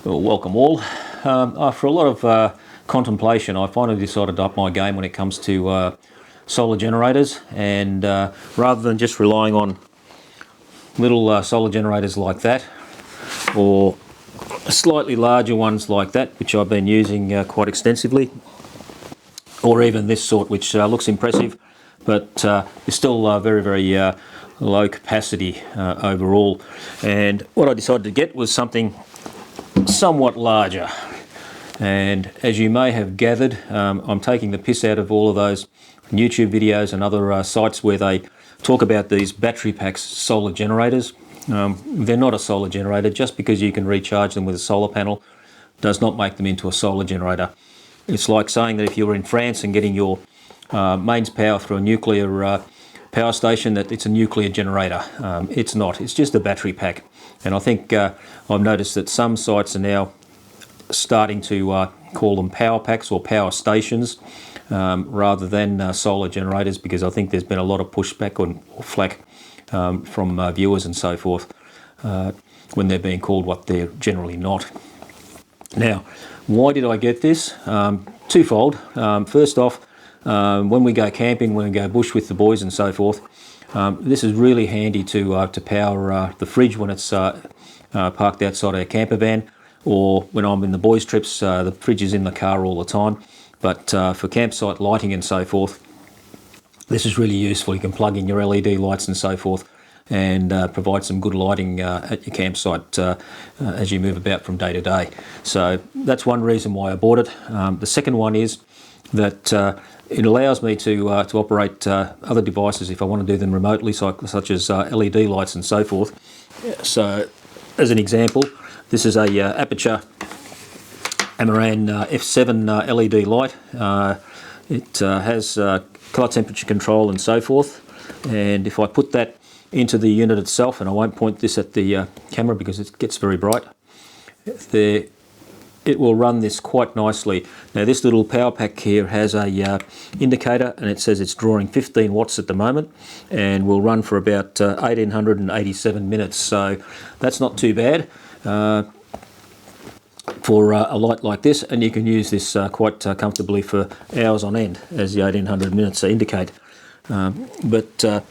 Well, welcome all. After a lot of contemplation, I finally decided to up my game when it comes to solar generators, and rather than just relying on little solar generators like that, or slightly larger ones like that, which I've been using quite extensively, or even this sort, which looks impressive, but is still very low capacity overall. And what I decided to get was something somewhat larger. And as you may have gathered, I'm taking the piss out of all of those YouTube videos and other sites where they talk about these battery packs solar generators. They're not a solar generator. Just because you can recharge them with a solar panel does not make them into a solar generator. It's like saying that if you were in France and getting your mains power through a nuclear power station, that it's a nuclear generator. It's not. It's just a battery pack. And I think I've noticed that some sites are now starting to call them power packs or power stations rather than solar generators, because I think there's been a lot of pushback or flack from viewers and so forth when they're being called what they're generally not. Now, why did I get this? Twofold. First off, when we go camping, when we go bush with the boys and so forth, this is really handy to power the fridge when it's parked outside our camper van, or when I'm in the boys' trips, the fridge is in the car all the time. But for campsite lighting and so forth, this is really useful. You can plug in your LED lights and so forth and provide some good lighting at your campsite as you move about from day to day. So that's one reason why I bought it. The second one is that it allows me to operate other devices if I want to do them remotely, such as LED lights and so forth. So, as an example, this is a Aperture Amaran F7 LED light. It has colour temperature control and so forth, and if I put that into the unit itself, and I won't point this at the camera because it gets very bright, it will run this quite nicely. Now this little power pack here has a indicator, and it says it's drawing 15 watts at the moment and will run for about 1887 minutes, so that's not too bad for a light like this, and you can use this quite comfortably for hours on end, as the 1800 minutes indicate. But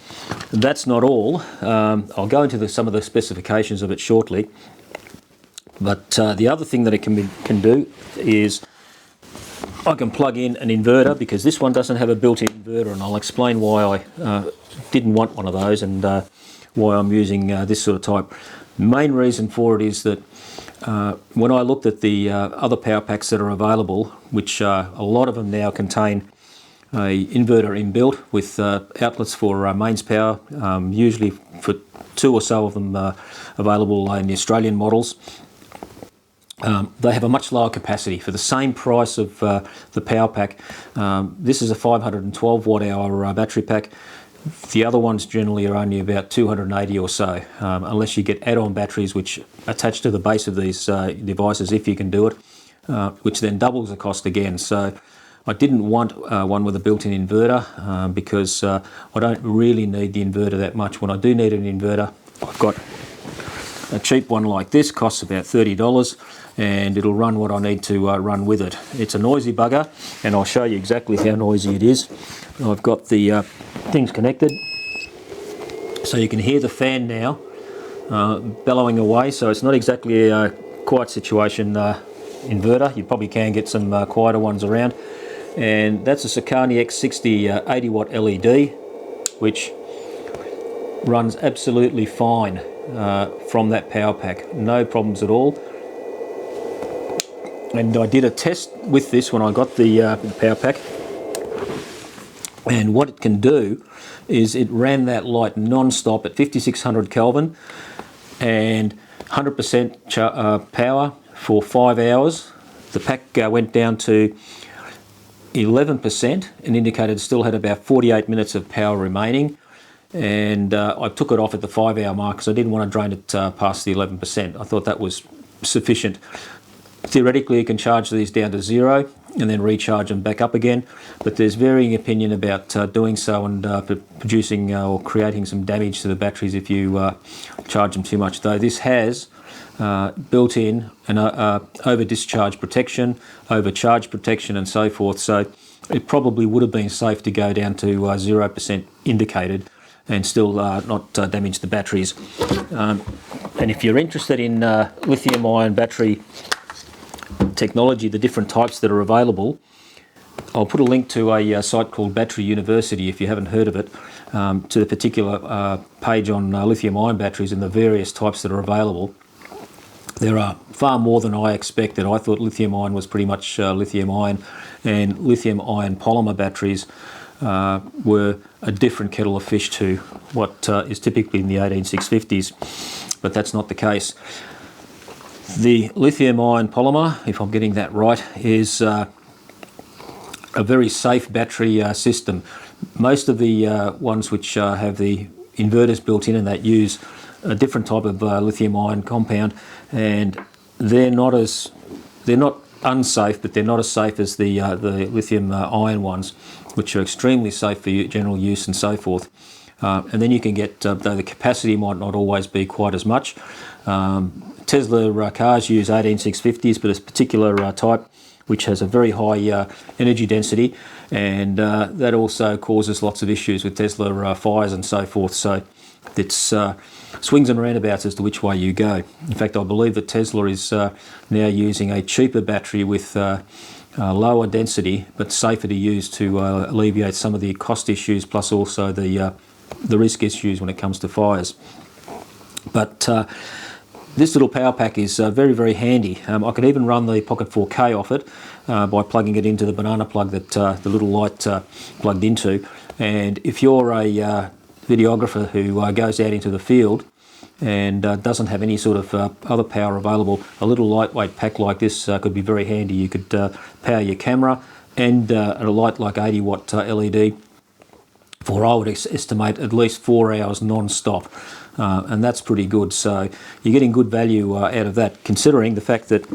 that's not all. I'll go into some of the specifications of it shortly. But the other thing that it can do is I can plug in an inverter, because this one doesn't have a built-in inverter, and I'll explain why I didn't want one of those and why I'm using this sort of type. The main reason for it is that when I looked at the other power packs that are available, which a lot of them now contain a inverter inbuilt with outlets for mains power, usually for two or so of them available in the Australian models. They have a much lower capacity for the same price of the power pack. This is a 512 watt hour battery pack. The other ones generally are only about 280 or so, unless you get add-on batteries which attach to the base of these devices, if you can do it, which then doubles the cost again. So I didn't want one with a built-in inverter because I don't really need the inverter that much. When I do need an inverter, I've got a cheap one like this, costs about $30, and it'll run what I need to run with it. It's a noisy bugger, and I'll show you exactly how noisy it is. I've got the things connected, so you can hear the fan now bellowing away, so it's not exactly a quiet situation inverter. You probably can get some quieter ones around. And that's a Sakani X60 80 watt LED, which runs absolutely fine from that power pack, no problems at all. And I did a test with this when I got the power pack, and what it can do is it ran that light non-stop at 5600 Kelvin and 100% power for 5 hours. The pack went down to 11% and indicated it still had about 48 minutes of power remaining. And I took it off at the 5 hour mark because I didn't want to drain it past the 11%. I thought that was sufficient. Theoretically, you can charge these down to 0 and then recharge them back up again, but there's varying opinion about doing so and producing or creating some damage to the batteries if you charge them too much. Though this has built in an over discharge protection, overcharge protection and so forth, so it probably would have been safe to go down to 0% indicated and still not damage the batteries. And if you're interested in lithium ion battery technology, the different types that are available, I'll put a link to a site called Battery University, if you haven't heard of it, to the particular page on lithium ion batteries and the various types that are available. There are far more than I expected. I thought lithium ion was pretty much lithium ion, and lithium ion polymer batteries were a different kettle of fish to what is typically in the 18650s, but that's not the case. The lithium ion polymer, if I'm getting that right, is a very safe battery system. Most of the ones which have the inverters built in and that use a different type of lithium ion compound, and they're not unsafe, but they're not as safe as the lithium ion ones, which are extremely safe for general use and so forth. And then you can get, though the capacity might not always be quite as much. Tesla cars use 18650s, but it's a particular type which has a very high energy density, and that also causes lots of issues with Tesla fires and so forth. So it's swings and roundabouts as to which way you go. In fact, I believe that Tesla is now using a cheaper battery with lower density but safer to use to alleviate some of the cost issues, plus also the risk issues when it comes to fires. But this little power pack is very, very handy. I could even run the Pocket 4K off it by plugging it into the banana plug that the little light plugged into. And if you're a videographer who goes out into the field and doesn't have any sort of other power available, a little lightweight pack like this could be very handy. You could power your camera and a light like 80 watt LED for, I would estimate, at least 4 hours non-stop. And that's pretty good, so you're getting good value out of that, considering the fact that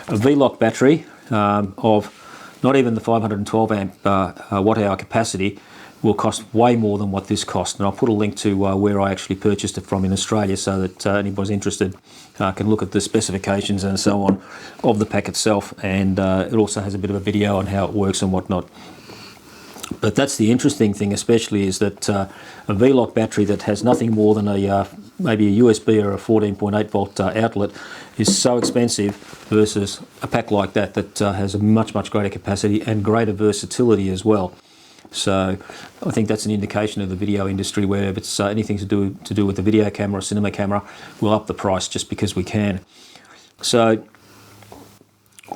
a V-Lock battery of not even the 512 amp watt-hour capacity will cost way more than what this cost. And I'll put a link to where I actually purchased it from in Australia, so that anybody's interested can look at the specifications and so on of the pack itself, and it also has a bit of a video on how it works and whatnot. But that's the interesting thing, especially, is that a V-Lock battery that has nothing more than a maybe a USB or a 14.8 volt outlet is so expensive, versus a pack like that that has a much greater capacity and greater versatility as well. So I think that's an indication of the video industry, where if it's anything to do with the video camera or cinema camera, we'll up the price just because we can. So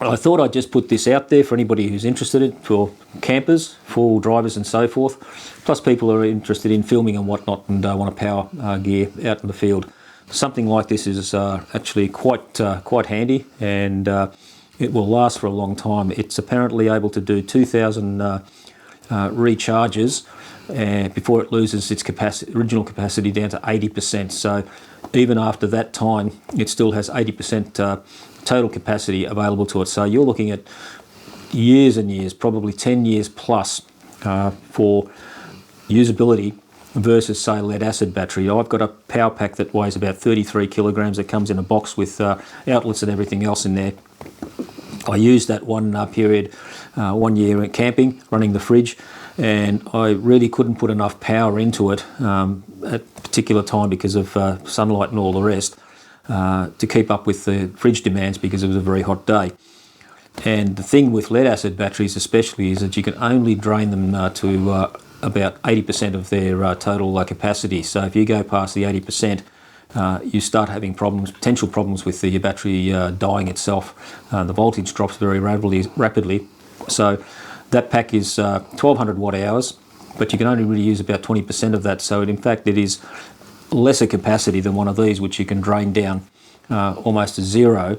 I thought I'd just put this out there for anybody who's interested in, for campers, four-wheel drivers and so forth, plus people who are interested in filming and whatnot and want a power gear out in the field. Something like this is actually quite handy, and it will last for a long time. It's apparently able to do 2,000 recharges before it loses its original capacity down to 80%. So even after that time, it still has 80% total capacity available to it. So you're looking at years and years, probably 10 years plus for usability, versus, say, a lead acid battery. I've got a power pack that weighs about 33 kilograms that comes in a box with outlets and everything else in there. I used that one period, 1 year camping, running the fridge, and I really couldn't put enough power into it at a particular time because of sunlight and all the rest, to keep up with the fridge demands, because it was a very hot day. And the thing with lead acid batteries especially is that you can only drain them to about 80% of their total capacity. So if you go past the 80%, you start having potential problems with the battery dying itself. The voltage drops very rapidly. So that pack is 1200 watt hours, but you can only really use about 20% of that. So in fact, it is lesser capacity than one of these, which you can drain down almost to zero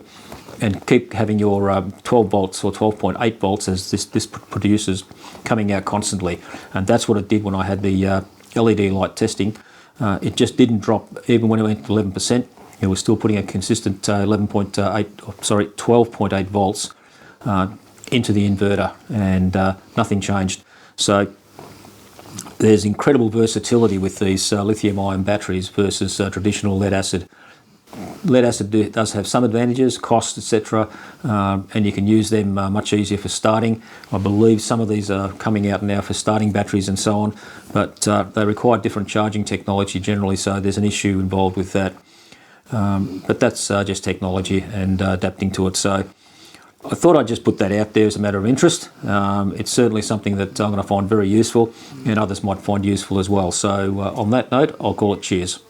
and keep having your 12 volts or 12.8 volts, as this produces, coming out constantly. And that's what it did when I had the LED light testing. It just didn't drop even when it went to 11%. we're still putting a consistent 12.8 volts into the inverter, and nothing changed. So there's incredible versatility with these lithium-ion batteries versus traditional lead acid. Lead acid does have some advantages, cost, etc., and you can use them much easier for starting. I believe some of these are coming out now for starting batteries and so on, but they require different charging technology generally, so there's an issue involved with that. But that's just technology and adapting to it. So I thought I'd just put that out there as a matter of interest. It's certainly something that I'm going to find very useful, and others might find useful as well. So on that note, I'll call it cheers.